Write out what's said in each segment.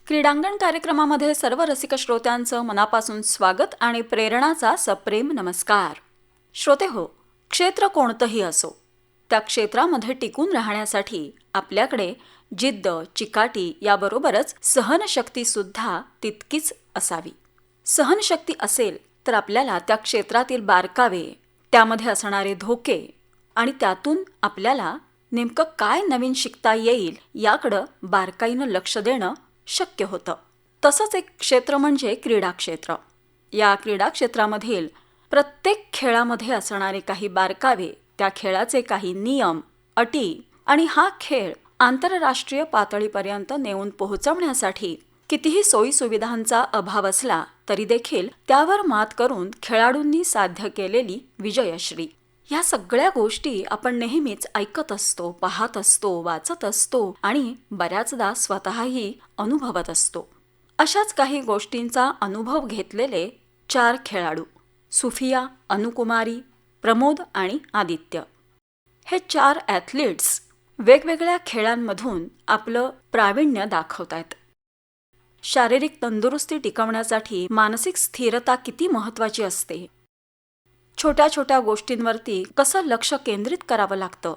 क्रीडांगण कार्यक्रमामध्ये सर्व रसिक श्रोत्यांचं मनापासून स्वागत आणि प्रेरणाचा सप्रेम नमस्कार. श्रोते हो, क्षेत्र कोणतंही असो, त्या क्षेत्रामध्ये टिकून राहण्यासाठी आपल्याकडे जिद्द, चिकाटी याबरोबरच सहनशक्तीसुद्धा तितकीच असावी. सहनशक्ती असेल तर आपल्याला त्या क्षेत्रातील बारकावे, त्यामध्ये असणारे धोके आणि त्यातून आपल्याला नेमकं काय नवीन शिकता येईल याकडं बारकाईनं लक्ष देणं शक्य होतं. तसंच एक क्षेत्र म्हणजे क्रीडा क्षेत्र. या क्रीडा क्षेत्रामधील प्रत्येक खेळामध्ये असणारे काही बारकावे, त्या खेळाचे काही नियम, अटी आणि हा खेळ आंतरराष्ट्रीय पातळीपर्यंत नेऊन पोहोचवण्यासाठी कितीही सोयीसुविधांचा अभाव असला तरी देखील त्यावर मात करून खेळाडूंनी साध्य केलेली विजयश्री, या सगळ्या गोष्टी आपण नेहमीच ऐकत असतो, पाहत असतो, वाचत असतो आणि बऱ्याचदा स्वतःही अनुभवत असतो. अशाच काही गोष्टींचा अनुभव घेतलेले 4 खेळाडू, सुफिया, अनुकुमारी, प्रमोद आणि आदित्य, हे 4 ॲथलीट्स वेगवेगळ्या खेळांमधून आपलं प्रावीण्य दाखवतायत. शारीरिक तंदुरुस्ती टिकवण्यासाठी मानसिक स्थिरता किती महत्त्वाची असते, छोट्या छोट्या गोष्टींवरती कसं लक्ष केंद्रित करावं लागतं,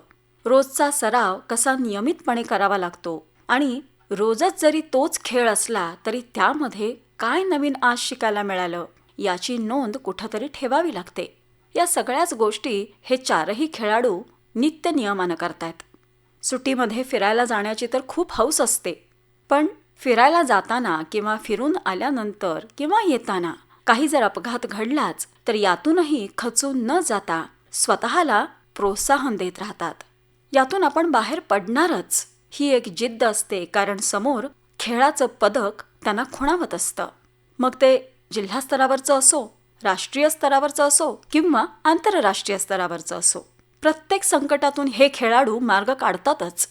रोजचा सराव कसा नियमितपणे करावा लागतो आणि रोजच जरी तोच खेळ असला तरी त्यामध्ये काय नवीन आज शिकायला मिळालं याची नोंद कुठंतरी ठेवावी लागते. या सगळ्याच गोष्टी हे 4ही खेळाडू नित्य नियमानं करतायत. सुट्टीमध्ये फिरायला जाण्याची तर खूप हौस असते, पण फिरायला जाताना किंवा फिरून आल्यानंतर किंवा येताना काही जर अपघात घडलाच तर यातूनही खचून न जाता स्वतःला प्रोत्साहन देत राहतात. यातून आपण बाहेर पडणारच ही एक जिद्द असते, कारण समोर खेळाचं पदक त्यांना खुणावत असतं. मग ते जिल्हा स्तरावरचं असो, राष्ट्रीय स्तरावरचं असो किंवा आंतरराष्ट्रीय स्तरावरचं असो, प्रत्येक संकटातून हे खेळाडू मार्ग काढतातच.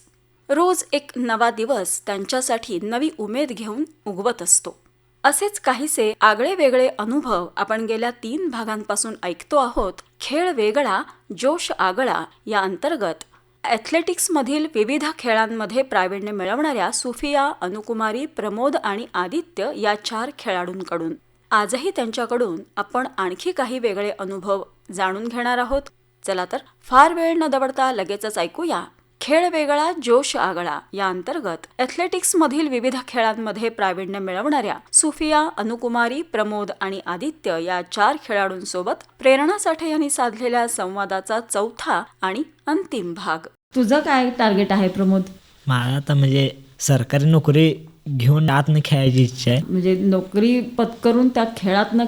रोज एक नवा दिवस त्यांच्यासाठी नवी उमेद घेऊन उगवत असतो. असेच काहीसे आगळे वेगळे अनुभव आपण गेल्या 3 भागांपासून ऐकतो आहोत. खेळ वेगळा, जोश आगळा या अंतर्गत ॲथलेटिक्समधील विविध खेळांमध्ये प्रावीण्य मिळवणाऱ्या सुफिया, अनुकुमारी, प्रमोद आणि आदित्य या 4 खेळाडूंकडून. आजही त्यांच्याकडून आपण आणखी काही वेगळे अनुभव जाणून घेणार आहोत. चला तर फार वेळ न दवडता लगेचच ऐकूया खेळ वेगळा, जोश आगळा या अंतर्गत ॲथलेटिक्समधील विविध खेळांमध्ये प्रावीण्य मिळवणाऱ्या सुफिया, अनुकुमारी, प्रमोद आणि आदित्य या 4 खेळाडूंसोबत प्रेरणा साठे यांनी साधलेल्या संवादाचा 4था आणि अंतिम भाग. तुझं काय टार्गेट आहे प्रमोद? मला आता म्हणजे सरकारी नोकरी घेऊन आतनं खेळायची इच्छा आहे. म्हणजे नोकरी पत्करून त्या खेळातनं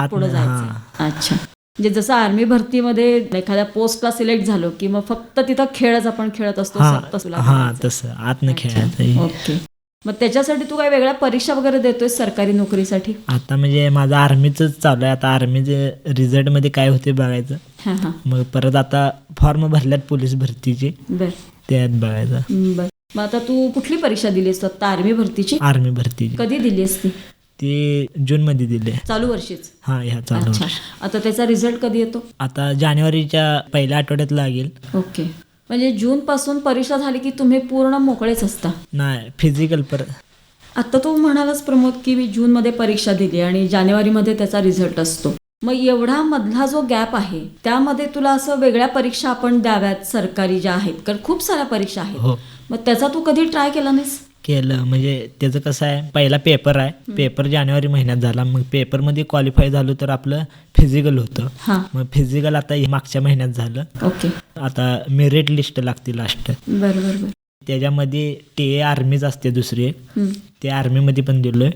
पुढे जायचं. अच्छा, म्हणजे जसं आर्मी भरतीमध्ये एखाद्या पोस्टला सिलेक्ट झालो की मग फक्त तिथं खेळच आपण खेळत असतो. तसं आतनं खेळायचं. ओके, मग त्याच्यासाठी तू काय वेगळ्या परीक्षा वगैरे देतोय सरकारी नोकरीसाठी? आता म्हणजे माझं आर्मीच चालू आहे. आता आर्मीचे रिझल्ट मध्ये काय होते बघायचं. मग परत आता फॉर्म भरल्यात पोलीस भरतीचे, त्यात बघायचं. बर, मग आता तू कुठली परीक्षा दिलीस आता आर्मी भरतीची? आर्मी भरतीची. कधी दिलीस ती? ते जून मध्ये दिले. चालू वर्षीच? ह्या चालू वर्षी. आता त्याचा रिझल्ट कधी येतो? आता जानेवारीच्या पहिल्या आठवड्यात लागेल. ओके, म्हणजे जून पासून परीक्षा झाली की तुम्ही पूर्ण मोकळेच असता? नाही, फिजिकल आता तू म्हणालास प्रमोद की मी जून मध्ये परीक्षा दिली आणि जानेवारीमध्ये त्याचा रिझल्ट असतो. मग एवढा मधला जो गॅप आहे त्यामध्ये तुला असं वेगळ्या परीक्षा आपण द्याव्यात सरकारी ज्या आहेत, कारण खूप साऱ्या परीक्षा आहेत, मग त्याचा तू कधी ट्राय केला नाहीस? केलं. म्हणजे त्याचं कसं आहे, पहिला पेपर आहे, पेपर जानेवारी महिन्यात झाला. मग पेपरमध्ये क्वालिफाय झालो तर आपलं फिजिकल होतं. मग फिजिकल आता मागच्या महिन्यात झालं. ओके, आता मेरिट लिस्ट लागते लास्ट. बरोबर. त्याच्यामध्ये टीए आर्मीच असते दुसरी, ते आर्मीमध्ये पण दिलोय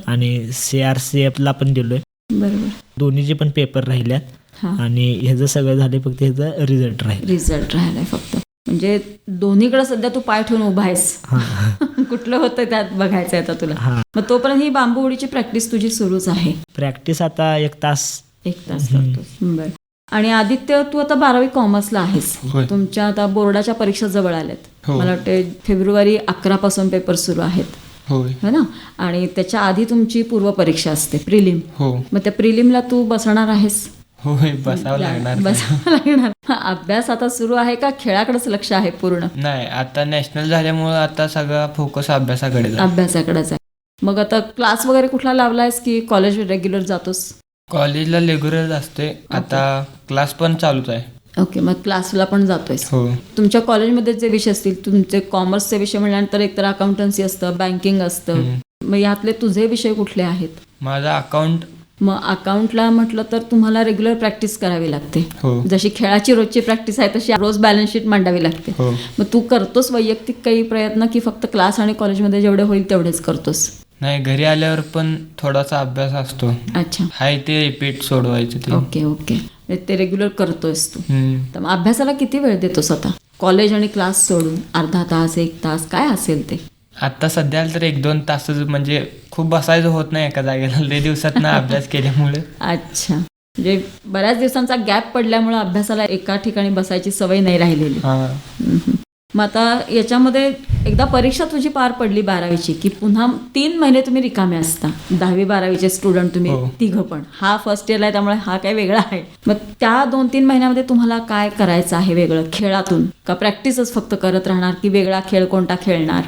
आणि CRCF ला पण दिलोय. बरोबर, दोन्हीचे पण पेपर राहिल्यात आणि ह्याचं सगळं झाले, फक्त ह्याचं रिझल्ट राहिलाय फक्त. म्हणजे दोन्हीकडे सध्या तू पाय ठेवून उभा आहेस. कुठलं होतं त्यात बघायचं आता तुला. मग तोपर्यंत ही बांबू उडीची प्रॅक्टिस तुझी सुरूच आहे? प्रॅक्टिस आता 1 तास करतोस. बरं, आणि आदित्य तू आता 12वी कॉमर्सला आहेस. तुमच्या आता बोर्डाच्या परीक्षा जवळ आल्यात. मला वाटते फेब्रुवारी 11 पासून पेपर सुरू आहेत, हो ना? आणि त्याच्या आधी तुमची पूर्व परीक्षा असते, प्रिलिम. मग त्या प्रिलिमला तू बसणार आहेस? बसावं लागणार. अभ्यास आता सुरू आहे का खेळाकडेच लक्ष आहे पूर्ण? नाही, आता नॅशनल झाल्यामुळे आता सगळा फोकस अभ्यासाकडेच आहे. मग आता क्लास वगैरे कुठला लावलायस की कॉलेज रेग्युलर जातोस? कॉलेजला रेग्युलर असते, आता क्लास पण चालूच आहे. ओके, मग क्लासला पण जातोयस. हो. तुमच्या कॉलेजमध्ये जे विषय असतील, तुमचे कॉमर्सचे विषय म्हटल्यानंतर एकतर अकाउंटन्सी असतं, बँकिंग असतं, मग यातले तुझे विषय कुठले आहेत? माझा अकाउंट. मग अकाउंटला म्हटलं तर तुम्हाला रेग्युलर प्रॅक्टिस करावी लागते. हो. जशी खेळाची रोजची प्रॅक्टिस आहे तशी रोज बॅलन्स शीट मांडावी लागते. हो. मग तू करतोस वैयक्तिक काही प्रयत्न की फक्त क्लास आणि कॉलेजमध्ये जेवढे होईल तेवढेच करतोस? नाही, घरी आल्यावर पण थोडासा अभ्यास असतो. अच्छा. हाय ते रिपीट सोडवायचं ते. ओके ओके, ते रेग्युलर करतोयस तू. हम्म. तर मग अभ्यासाला किती वेळ देतोस आता? कॉलेज आणि क्लास सोडून अर्धा तास, 1 तास, काय असेल ते? आता सध्या तर 1-2 तासच, म्हणजे खूप बसायचं होत नाही एका जागेला लय दिवसात ना अभ्यास केल्यामुळे. अच्छा, म्हणजे बऱ्याच दिवसांचा गॅप पडल्यामुळे अभ्यासाला एका ठिकाणी बसायची सवय नाही राहिलेली. हां. मग आता याच्यामध्ये एकदा परीक्षा तुझी पार पडली 12वीची की पुन्हा 3 महिने तुम्ही रिकामे असता. 10वी-12वीचे स्टुडंट तुम्ही हो. तिघं पण. हा फर्स्ट इयरला आहे त्यामुळे हा काही वेगळा आहे. मग त्या 2-3 महिन्यामध्ये तुम्हाला काय करायचं आहे वेगळं खेळातून? का प्रॅक्टिसच फक्त करत राहणार की वेगळा खेळ कोणता खेळणार?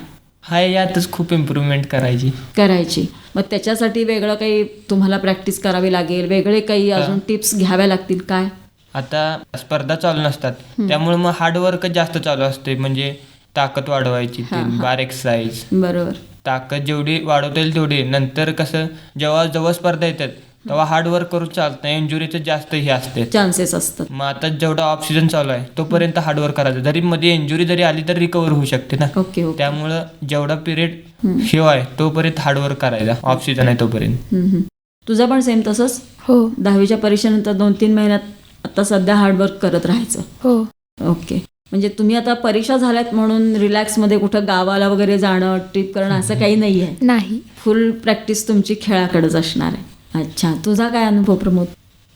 हाय, यातच खूप इम्प्रूव्हमेंट करायची. मग त्याच्यासाठी वेगळं काही तुम्हाला प्रॅक्टिस करावी लागेल, वेगळे काही अजून टिप्स घ्याव्या लागतील काय? आता स्पर्धा चालू नसतात, त्यामुळे मग हार्डवर्कच जास्त चालू असते. म्हणजे ताकद वाढवायची, बार एक्सरसाइज. बरोबर. ताकद जेवढी वाढवता येईल तेवढी. नंतर कसं जेव्हा जवळ स्पर्धा येतात तेव्हा हार्डवर्क करून चालत नाही, इंजुरीचं जास्त हे असते, चान्सेस असतात. मग आता जेवढा ऑफ सीझन चालू आहे तोपर्यंत हार्डवर्क करायचं. जरी मध्ये इंजुरी जरी आली तर रिकवर होऊ शकते ना. Okay okay. त्यामुळं जेवढा पिरियड हे आहे तोपर्यंत हार्डवर्क करायचा, ऑफ सीझन आहे तोपर्यंत. तुझं पण सेम तसंच? हो 10वीच्या परीक्षेनंतर 2-3 महिन्यात आता सध्या हार्डवर्क करत राहायचं. हो. ओके, म्हणजे तुम्ही आता परीक्षा झाल्यात म्हणून रिलॅक्समध्ये कुठं गावाला वगैरे जाणं, ट्रिप करणं असं काही नाही आहे? नाही. फुल प्रॅक्टिस तुमची खेळाकडेच असणार आहे. अच्छा, तुझा काय अनुभव प्रमोद?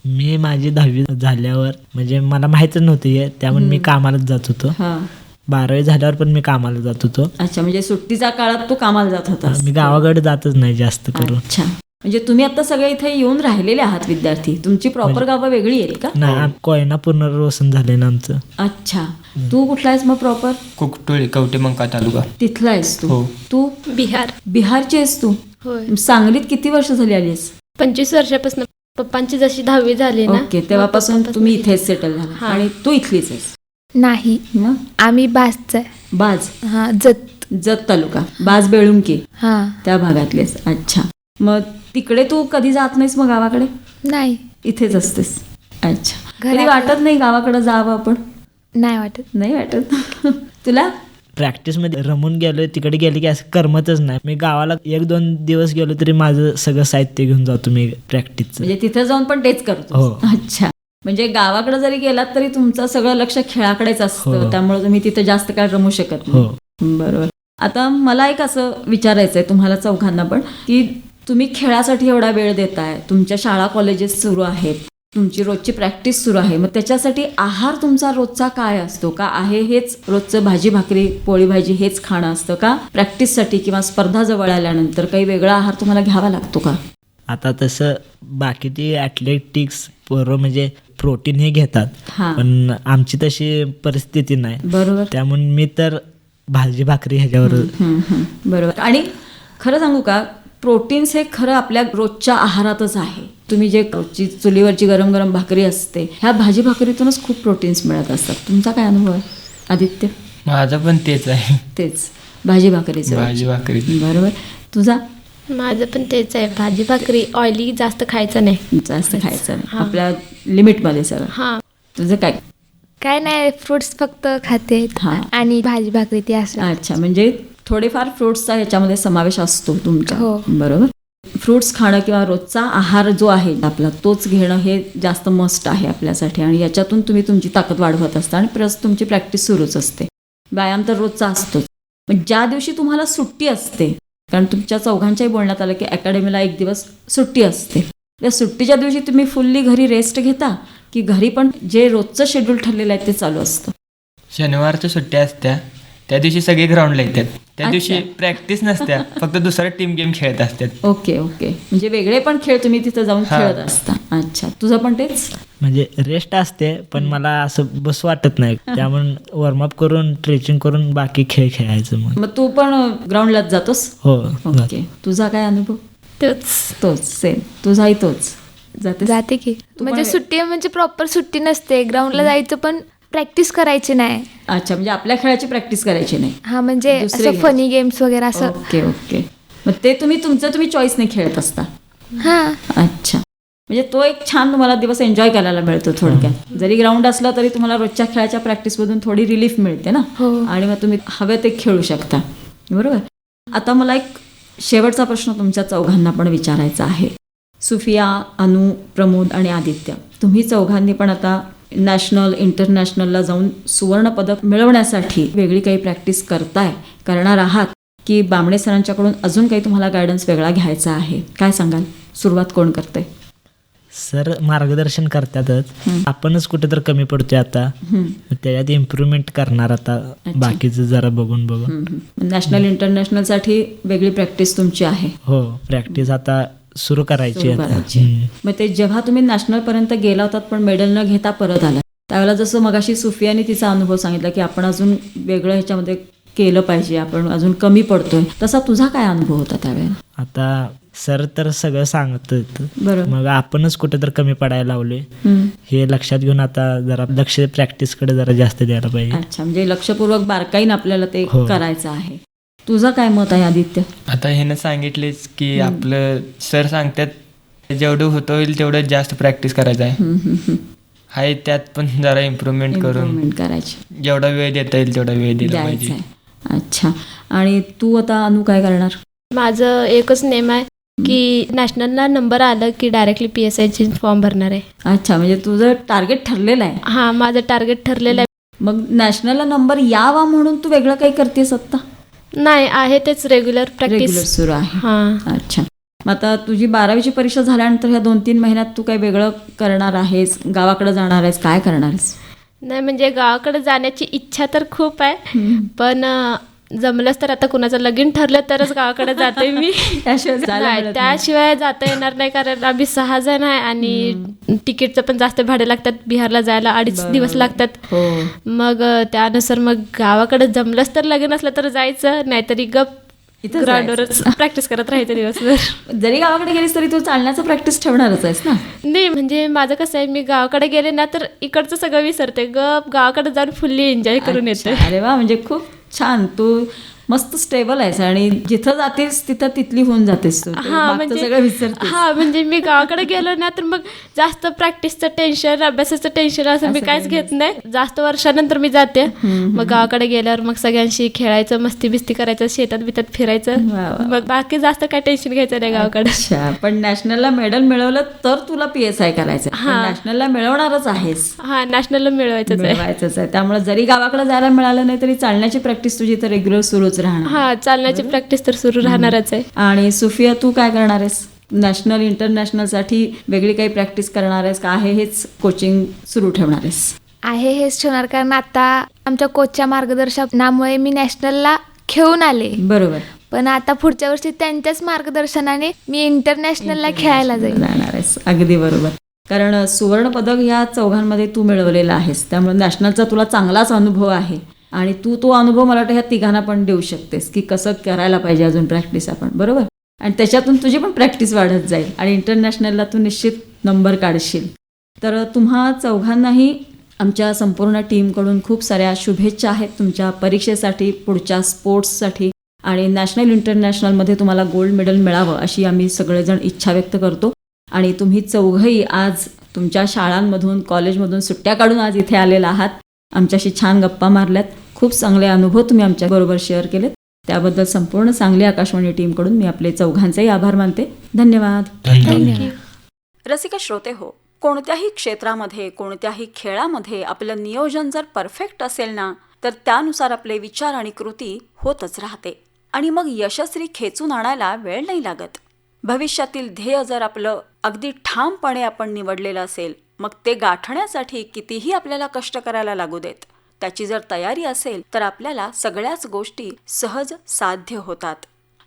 मी माझी 10वी झाल्यावर म्हणजे मला माहीतच नव्हतं हे, त्यामुळे मी कामालाच जात होतो. हां. 12वी झाल्यावर पण मी कामाला जात होतो. अच्छा, म्हणजे सुट्टीच्या काळात तू कामाला जात होतास? मी गावाकडे जातच नाही जास्त करून. अच्छा, म्हणजे तुम्ही आता सगळे इथे येऊन राहिलेले आहात विद्यार्थी. तुमची प्रॉपर गावं वेगळी आहेत का? नाही, कोयना पुनर्वसन झाले ना आमचं. अच्छा, तू कुठला आहेस मग प्रॉपर? कुकटोळी, कवटेमंका तालुका. तिथला आहेस तू? हो. तू बिहार. बिहारची आहेस तू? होय. सांगलीत किती वर्ष झाली आलीस? 25 वर्षापासून. पप्पांची जशी 10वी झाली ना. ओके, तेव्हापासून तुम्ही इथेच सेटल झाला. हां. आणि तू इथलीच आहेस? नाही, मग आम्ही बाजचा आहे. बाज, हा जत. जत तालुका, बाज बेळुंकी हा. त्या भागातलेस. अच्छा, मग तिकडे तू कधी जात नाहीस मग गावाकडे? नाही. इथेच असतेस? अच्छा, कधी घराकडे- वाटत नाही गावाकडे जावं आपण? नाही वाटत. नाही वाटत? तुला? प्रॅक्टिसमध्ये रमून गेलोय, तिकडे गेले की असं करमतच नाही. मी गावाला 1-2 दिवस गेलो तरी माझं सगळं साहित्य घेऊन जातो मी प्रॅक्टिसचं. म्हणजे तिथे जाऊन पण तेच करतो? हो. अच्छा, म्हणजे गावाकडे जरी गेलात तरी तुमचं सगळं लक्ष खेळाकडेच असतं. हो. त्यामुळे तुम्ही तिथे जास्त काळ रमू शकत हो. नाही. बरोबर. आता मला एक असं विचारायचं आहे तुम्हाला चौघांना पण, की तुम्ही खेळासाठी एवढा वेळ देताय, तुमच्या शाळा कॉलेजेस सुरू आहेत, तुमची रोजची प्रॅक्टिस सुरू आहे, मग त्याच्यासाठी आहार तुमचा रोजचा काय असतो? का आहे हेच रोजचं भाजी भाकरी पोळी भाजी हेच खाणं असतं का? प्रॅक्टिससाठी किंवा स्पर्धा जवळ आल्यानंतर काही वेगळा आहार तुम्हाला घ्यावा लागतो का? आता तसं बाकीची ॲथलेटिक्स पोरं म्हणजे प्रोटीन हे घेतात, हां. पण आमची तशी परिस्थिती नाही. बरोबर. त्यामुळे मी तर भाजी भाकरी ह्याच्यावर. बरोबर. आणि खरं सांगू का, प्रोटीन्स हे खरं आपल्या रोजच्या आहारातच आहे. तुम्ही जे रोजची चुलीवरची गरम गरम भाकरी असते, ह्या भाजी भाकरीतूनच खूप प्रोटीन्स मिळत असतात. तुमचा काय अनुभव आहे आदित्य? माझं पण तेच आहे, तेच भाजी भाकरीचं. भाजी भाकरी. बरोबर. तुझा? माझं पण तेच आहे, भाजी भाकरी. ऑइली जास्त खायचं नाही. जास्त खायचं नाही, आपल्या लिमिटमध्ये सगळं. हा. तुझं काय? काय नाही, फ्रुट्स फक्त खाते हा. आणि भाजी भाकरी ते असं. अच्छा, म्हणजे थोडेफार फ्रुट्सचा ह्याच्यामध्ये समावेश असतो तुमच्या. हो. बरोबर. फ्रुट्स खाणं किंवा रोजचा आहार जो आहे आपला तोच घेणं हे जास्त मस्ट आहे आपल्यासाठी. आणि याच्यातून तुम्ही तुमची ताकद वाढवत असता आणि प्लस तुमची प्रॅक्टिस सुरूच असते. व्यायाम तर रोजचा असतोच. मग ज्या दिवशी तुम्हाला सुट्टी असते, कारण तुमच्या चौघांच्याही बोलण्यात आलं की अकॅडमीला 1 दिवस सुट्टी असते, त्या सुट्टीच्या दिवशी तुम्ही फुल्ली घरी रेस्ट घेता की घरी पण जे रोजचं शेड्यूल ठरलेलं आहे ते चालू असतं? शनिवारच्या सुट्ट्या असत्या, त्या दिवशी सगळे ग्राउंडला येतात. त्या दिवशी अच्छा. प्रॅक्टिस नसत्या, फक्त दुसरा टीम गेम खेळत असतात. ओके ओके, म्हणजे वेगळे पण खेळ तुम्ही तिथं जाऊन हा. खेळत असता. अच्छा, तुझं पण तेच? म्हणजे रेस्ट असते पण मला असं बस वाटत नाही, त्यामुळे वॉर्मअप करून स्ट्रेचिंग करून बाकी खेळ खेळायचं मग. मग तू पण ग्राउंडलाच जातोस? हो ओके. तुझा काय अनुभव? तोच सेम. तुझाही तोच? जाते की. म्हणजे सुट्टी म्हणजे प्रॉपर सुट्टी नसते, ग्राउंडला जायचं पण प्रॅक्टिस करायची नाही. अच्छा, म्हणजे आपल्या खेळाची प्रॅक्टिस करायची नाही. हा, म्हणजे दुसरे असं फनी गेम्स वगैरे असं. ओके. मग ते तुम्ही चॉईसने खेळत असता? हा. अच्छा, म्हणजे तो एक छान तुम्हाला दिवस एन्जॉय करायला मिळतो थोडक्यात. जरी ग्राउंड असला तरी तुम्हाला रोजच्या खेळाच्या प्रॅक्टिसमधून थोडी रिलीफ मिळते ना. आणि मग तुम्ही हवे ते खेळू शकता. बरोबर. आता मला एक शेवटचा प्रश्न तुमच्या चौघांना पण विचारायचा आहे. सुफिया, अनु, प्रमोद आणि आदित्य, तुम्ही चौघांनी पण आता नॅशनल इंटरनॅशनलला जाऊन सुवर्णपदक मिळवण्यासाठी वेगळी काही प्रॅक्टिस करणार आहात की बामणे सरांच्याकडून अजून काही तुम्हाला गायडन्स वेगळा घ्यायचा आहे? काय सांगाल? सुरुवात कोण करते? सर मार्गदर्शन करतातच, आपणच कुठे तर कमी पडतोय आता, त्याच्यात इम्प्रूव्हमेंट करणार आता बाकीचं जरा बघून. नॅशनल इंटरनॅशनलसाठी वेगळी प्रॅक्टिस तुमची आहे? हो, प्रॅक्टिस आता सुरू करायची आता. मग ते जेव्हा तुम्ही नॅशनल पर्यंत गेला होतात पण मेडल न घेता परत आला, त्यावेळेला जसं मगाशी सुफियाने तिचा अनुभव सांगितला की आपण अजून वेगळं ह्याच्यामध्ये केलं पाहिजे, आपण अजून कमी पडतोय, तसा तुझा काय अनुभव होता त्यावेळेला? आता सर तर सगळं सांगत बरोबर. मग आपणच कुठे तर कमी पडायला लावले, हे लक्षात घेऊन आता जरा लक्ष प्रॅक्टिसकडे जरा जास्त द्यायला पाहिजे. अच्छा, म्हणजे लक्षपूर्वक बारकाईनं आपल्याला ते करायचं आहे. तुझं काय मत आहे आदित्य? आता ह्यानं सांगितलेच की आपलं सर सांगतात जेवढं होतं होईल तेवढं जास्त प्रॅक्टिस करायचं आहे. त्यात पण जरा इम्प्रूव्हमेंट करून करायची, जेवढा वेळ देता येईल तेवढा वेळ दिला पाहिजे. अच्छा, आणि तू आता अनु काय करणार? माझं एकच नेम आहे की नॅशनलला नंबर आलं की डायरेक्टली PSIचे फॉर्म भरणार आहे. अच्छा, म्हणजे तुझं टार्गेट ठरलेलं आहे? हा, माझं टार्गेट ठरलेलं आहे. मग नॅशनलला नंबर यावा म्हणून तू वेगळं काही करतेस आता? नाही, आहे तेच रेग्युलर प्रॅक्टिस सुरू आहे. हा. अच्छा, मग आता तुझी 12वीची परीक्षा झाल्यानंतर ह्या 2-3 महिन्यात तू काही वेगळं करणार आहेस? गावाकडे जाणार आहेस? काय करणार आहेस? नाही, म्हणजे गावाकडे जाण्याची इच्छा तर खूप आहे, पण जमलंच तर आता कुणाचं लगीन ठरलं तरच गावाकडे जाते मी. त्याशिवाय जाता येणार नाही, कारण आम्ही 6 जण आहे आणि तिकीटचं पण जास्त भाडे लागतात. बिहारला जायला 2.5 दिवस लागतात. मग त्यानुसार मग गावाकडे जमलंच तर लगीन असलं तर जायचं, नाहीतरी गप ग्राउंडवरच प्रॅक्टिस करत राहायचं दिवसभर. जरी गावाकडे गेलीस तरी तू चालण्याचं प्रॅक्टिस ठेवणारच आहेस ना? नाही, म्हणजे माझं कसं आहे, मी गावाकडे गेले ना तर इकडचं सगळं विसरते, गप गावाकडे जाऊन फुल्ली एन्जॉय करून येते. अरे वा, म्हणजे खूप छान. तू मस्त स्टेबल आहेस आणि जिथं जातेस तिथं तिथली होऊन जातेस तू. म्हणजे सगळं विसरतेस. हा, म्हणजे मी गावाकडे गेलो ना तर मग जास्त प्रॅक्टिसचं टेन्शन, अभ्यासाचं टेन्शन असं मी काहीच घेत नाही. जास्त वर्षानंतर मी जाते. मग गावाकडे गेल्यावर मग सगळ्यांशी खेळायचं, मस्ती बिस्ती करायचं, शेतात बितात फिरायचं. मग बाकी जास्त काय टेन्शन घ्यायचं नाही गावाकडे. पण नॅशनलला मेडल मिळवलं तर तुला PSI करायचं? नॅशनलला मिळवणारच आहेस? हा, नॅशनलला मिळवायचंच आहे. त्यामुळे जरी गावाकडे जायला मिळालं नाही तरी चालण्याची प्रॅक्टिस तुझी तर रेग्युलर सुरूच राहणार. हा, चालण्याची प्रॅक्टिस तर सुरू राहणारच आहे. आणि सुफिया, तू काय करणार आहेस? नॅशनल इंटरनॅशनलसाठी वेगळी काही प्रॅक्टिस करणार आहेस का आहे हेच कोचिंग सुरू ठेवणार आहेस? आहे हेच ठेवणार, कारण आता आमच्या कोचच्या मार्गदर्शनामुळे मी नॅशनलला खेळून आले. बरोबर. पण आता पुढच्या वर्षी त्यांच्याच मार्गदर्शनाने मी इंटरनॅशनलला खेळायला जाणार आहेस. अगदी बरोबर. कारण सुवर्णपदक ह्या चौघांमध्ये तू मिळवलेला आहेस, त्यामुळे नॅशनलचा तुला चांगलाच अनुभव आहे आणि तू तो अनुभव मला वाटतं ह्या तिघांना पण देऊ शकतेस की कसं करायला पाहिजे अजून प्रॅक्टिस आपण. बरोबर. आणि त्याच्यातून तुझी पण प्रॅक्टिस वाढत जाईल आणि इंटरनॅशनलला तू निश्चित नंबर काढशील. तर तुम्हा चौघांनाही आमच्या संपूर्ण टीमकडून खूप साऱ्या शुभेच्छा आहेत तुमच्या परीक्षेसाठी, पुढच्या स्पोर्ट्ससाठी आणि नॅशनल इंटरनॅशनलमध्ये तुम्हाला गोल्ड मेडल मिळावं अशी आम्ही सगळेजण इच्छा व्यक्त करतो. आणि तुम्ही चौघंही आज तुमच्या शाळांमधून, कॉलेजमधून सुट्ट्या काढून आज इथे आलेला आहात, आमच्याशी छान गप्पा मारल्यात, खूप चांगले अनुभव तुम्ही आमच्याबरोबर शेअर केलेत. त्याबद्दल संपूर्ण सांगली आकाशवाणी टीमकडून मी आपले चौघांचेही आभार मानते. धन्यवाद. थँक्यू. रसिक श्रोते हो, कोणत्याही क्षेत्रामध्ये, कोणत्याही खेळामध्ये आपलं नियोजन जर परफेक्ट असेल ना तर त्यानुसार आपले विचार आणि कृती होतच राहते आणि मग यशस्वी खेचून आणायला वेळ नाही लागत. भविष्यातील ध्येय जर आपलं अगदी ठामपणे आपण निवडलेलं असेल, मग ते गाठण्यासाठी कितीही आपल्याला कष्ट करायला लागू देत, त्याची जर तयारी असेल तर आपल्याला सगळ्याच गोष्टी सहज साध्य होतात.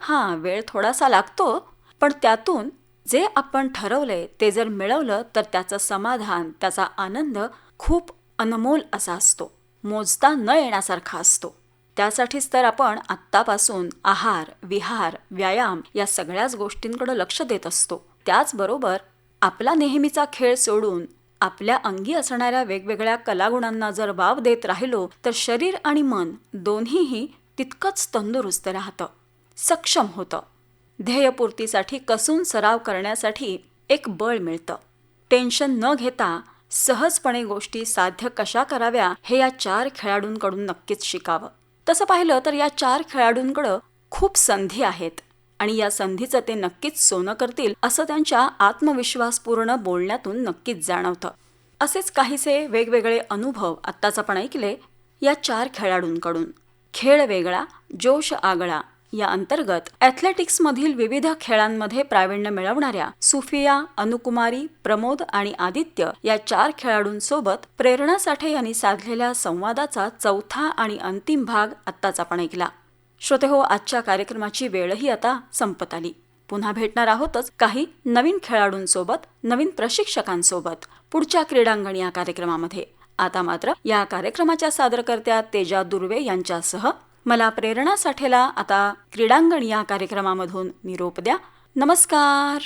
हां, वेळ थोडासा लागतो, पण त्यातून जे आपण ठरवलंय ते जर मिळवलं तर त्याचं समाधान, त्याचा आनंद खूप अनमोल असा असतो, मोजता न येण्यासारखा असतो. त्यासाठीच तर आपण आत्तापासून आहार, विहार, व्यायाम या सगळ्याच गोष्टींकडे लक्ष देत असतो. त्याचबरोबर आपला नेहमीचा खेळ सोडून आपल्या अंगी असणाऱ्या वेगवेगळ्या कलागुणांना जर वाव देत राहिलो तर शरीर आणि मन दोन्हीही तितकंच तंदुरुस्त राहतं, सक्षम होतं. ध्येयपूर्तीसाठी कसून सराव करण्यासाठी एक बळ मिळतं. टेन्शन न घेता सहजपणे गोष्टी साध्य कशा कराव्या हे या 4 खेळाडूंकडून नक्कीच शिकावं. तसं पाहिलं तर या 4 खेळाडूंकडं खूप संधी आहेत आणि या संधीचं ते नक्कीच सोनं करतील असं त्यांच्या आत्मविश्वासपूर्ण बोलण्यातून नक्कीच जाणवतं. असेच काहीसे वेगवेगळे अनुभव आत्ताच आपण ऐकले या 4 खेळाडूंकडून. खेळ वेगळा, जोश आगळा या अंतर्गत ॲथलेटिक्समधील विविध खेळांमध्ये प्रावीण्य मिळवणाऱ्या सुफिया, अनुकुमारी, प्रमोद आणि आदित्य या 4 खेळाडूंसोबत प्रेरणा साठे यांनी साधलेल्या संवादाचा 4था आणि अंतिम भाग आत्ताच आपण ऐकला. श्रोतेहो, आजच्या कार्यक्रमाची वेळही आता संपत आली. पुन्हा भेटणार आहोतच काही नवीन खेळाडूंसोबत, नवीन प्रशिक्षकांसोबत पुढच्या क्रीडांगण या कार्यक्रमामध्ये. आता मात्र या कार्यक्रमाच्या सादरकर्त्या तेजा दुर्वे यांच्यासह मला प्रेरणा साठेला आता क्रीडांगण या कार्यक्रमामधून निरोप द्या. नमस्कार.